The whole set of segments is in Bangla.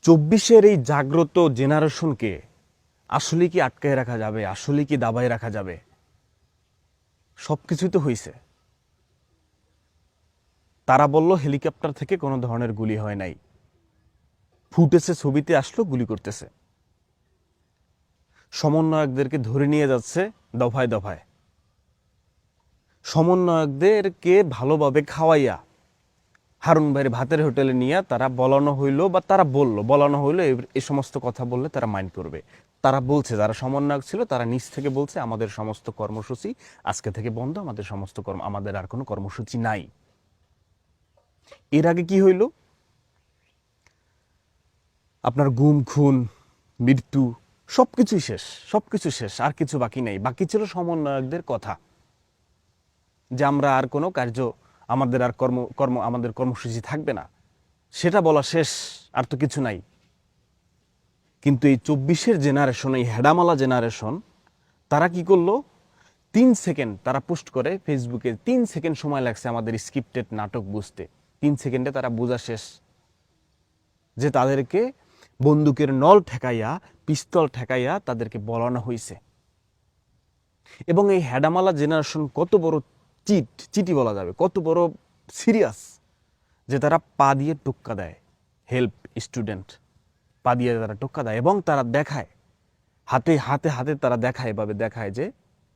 চব্বিশের এই জাগ্রত জেনারেশনকে আসলে কি আটকায় রাখা যাবে, আসলে কি দাবায় রাখা যাবে? সব কিছুই তো হয়েছে। তারা বলল হেলিকপ্টার থেকে কোনো ধরনের গুলি হয় নাই, ফুটেছে, ছবিতে আসলো গুলি করতেছে। সমন্বয়কদেরকে ধরে নিয়ে যাচ্ছে দফায় দফায়, সমন্বয়কদেরকে ভালোভাবে খাওয়াইয়া হারুন ভাইয়ের ভাতের হোটেলে নিয়ে তারা বলানো হইলো, বা তারা বলানো হইলো এই সমস্ত কথা বললে তারা মাইন্ড করবে। তারা বলছে, যারা সমন্বয়ক ছিল তারা নিজ থেকে বলছে আমাদের সমস্ত কর্মসূচি আজকে থেকে বন্ধ, আমাদের সমস্ত আমাদের আর কোনো কর্মসূচি নাই। এর আগে কি হইল? আপনার গুম খুন মৃত্যু সবকিছুই শেষ, সবকিছু শেষ, আর কিছু বাকি নাই। বাকি ছিল সমন্বয়কদের কথা, যে আমরা আর কোনো কার্য, আমাদের আর আমাদের কর্মসূচি থাকবে না, সেটা বলা শেষ, আর তো কিছু নাই। কিন্তু এই চব্বিশের জেনারেশন, এই হেডামালা জেনারেশন, তারা কি করলো? 3 সেকেন্ড তারা পোস্ট করে ফেসবুকে। 3 সেকেন্ড সময় লাগছে আমাদের স্ক্রিপ্টেড নাটক বুঝতে। 3 সেকেন্ডে তারা বোঝা শেষ যে তাদেরকে বন্দুকের নল ঠেকাইয়া, পিস্তল ঠেকাইয়া তাদেরকে বলানো হয়েছে। এবং এই হেডামালা জেনারেশন কত বড় চিটি বলা যাবে, কত বড় সিরিয়াস, যে তারা পা দিয়ে টোক্কা দেয়। হেল্প স্টুডেন্ট, পা দিয়ে তারা টোক্কা দেয় এবং তারা দেখায়, হাতে হাতে হাতে তারা দেখায়, এভাবে দেখায় যে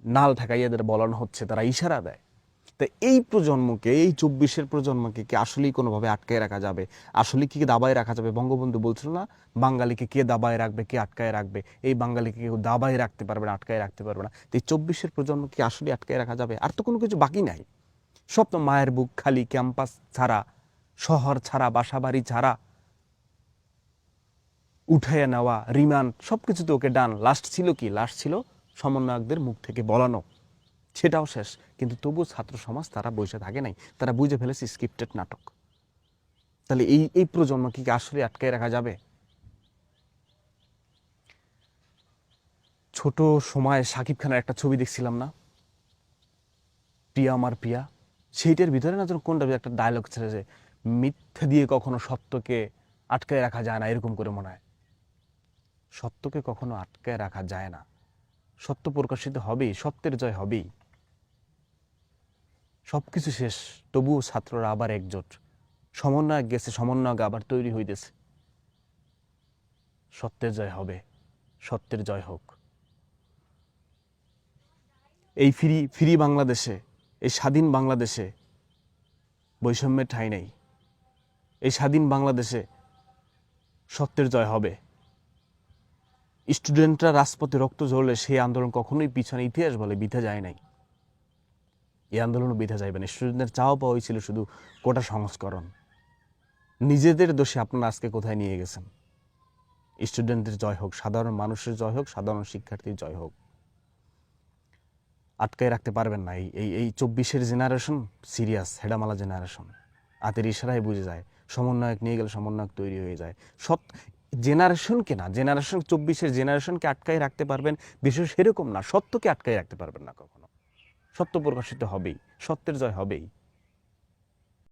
নাল ঠেকাইয়া এদের বলানো হচ্ছে, তারা ইশারা দেয়। তা এই প্রজন্মকে, এই চব্বিশের প্রজন্মকে কি আসলেই কোনোভাবে আটকায় রাখা যাবে? আসলে কি দাবায় রাখা যাবে? বঙ্গবন্ধু বলছিল না, বাঙালিকে কে দাবায় রাখবে, কে আটকায় রাখবে? এই বাঙালিকে কেউ দাবায় রাখতে পারবে না, আটকায় রাখতে পারবে না। তো এই চব্বিশের প্রজন্মকে আসলে আটকায় রাখা যাবে? আর তো কোনো কিছু বাকি নাই। সব তো মায়ের বুক খালি, ক্যাম্পাস ছাড়া, শহর ছাড়া, বাসাবাড়ি ছাড়া, উঠাইয়া নেওয়া, রিমান্ড, সব কিছু তো ওকে ডান। লাস্ট ছিল কি? লাস্ট ছিল সমন্বয়কদের মুখ থেকে বলানো, সেটাও শেষ। কিন্তু তবুও ছাত্র সমাজ তারা বসে থাকে নাই, তারা বুঝে ফেলেছে স্ক্রিপ্টেড নাটক। তাহলে এই এই প্রজন্মকে কি আসলে আটকায় রাখা যাবে? ছোট সময় শাকিব খানের একটা ছবি দেখছিলাম না, প্রিয়া আমার প্রিয়া, সেইটার ভিতরে না যেন কোনটা একটা ডায়লগ ছিল যে মিথ্যা দিয়ে কখনো সত্যকে আটকায় রাখা যায় না, এরকম করে মনে হয়। সত্যকে কখনো আটকায় রাখা যায় না, সত্য প্রকাশিত হবেই, সত্যের জয় হবেই। সবকিছু শেষ, তবুও ছাত্ররা আবার একজোট, সমন্বয়ক গেছে, সমন্বয়ক আবার তৈরি হইতেছে। সত্যের জয় হবে, সত্যের জয় হোক। এই ফ্রি ফ্রি বাংলাদেশে, এই স্বাধীন বাংলাদেশে বৈষম্যের ঠাঁই নেই। এই স্বাধীন বাংলাদেশে সত্যের জয় হবে। স্টুডেন্টরা রাজপথে রক্ত ঝরলে সেই আন্দোলন কখনোই পিছনে, ইতিহাস বলে, বিথা যায় নাই। এই আন্দোলনও বিথা যাইবে না। স্টুডেন্টদের চাওয়া পাওয়াই ছিল শুধু কোটা সংস্করণ। নিজেদের দোষে আপনারা আজকে কোথায় নিয়ে গেছেন? স্টুডেন্টদের জয় হোক, সাধারণ মানুষের জয় হোক, সাধারণ শিক্ষার্থীর জয় হোক। আটকায় রাখতে পারবেন না। এই এই চব্বিশের জেনারেশন সিরিয়াস, হেডামালা জেনারেশন। হাতের ইশারায় বুঝে যায়, সমন্বয়ক নিয়ে গেলে সমন্বয়ক তৈরি হয়ে যায়। সব জেনারেশনকে না, জেনারেশন চব্বিশের জেনারেশনকে আটকায় রাখতে পারবেন বিশেষ সেরকম না, সত্যকে আটকায় রাখতে পারবেন না কখনো। সত্য প্রকাশিত হবেই, সত্যের জয় হবেই।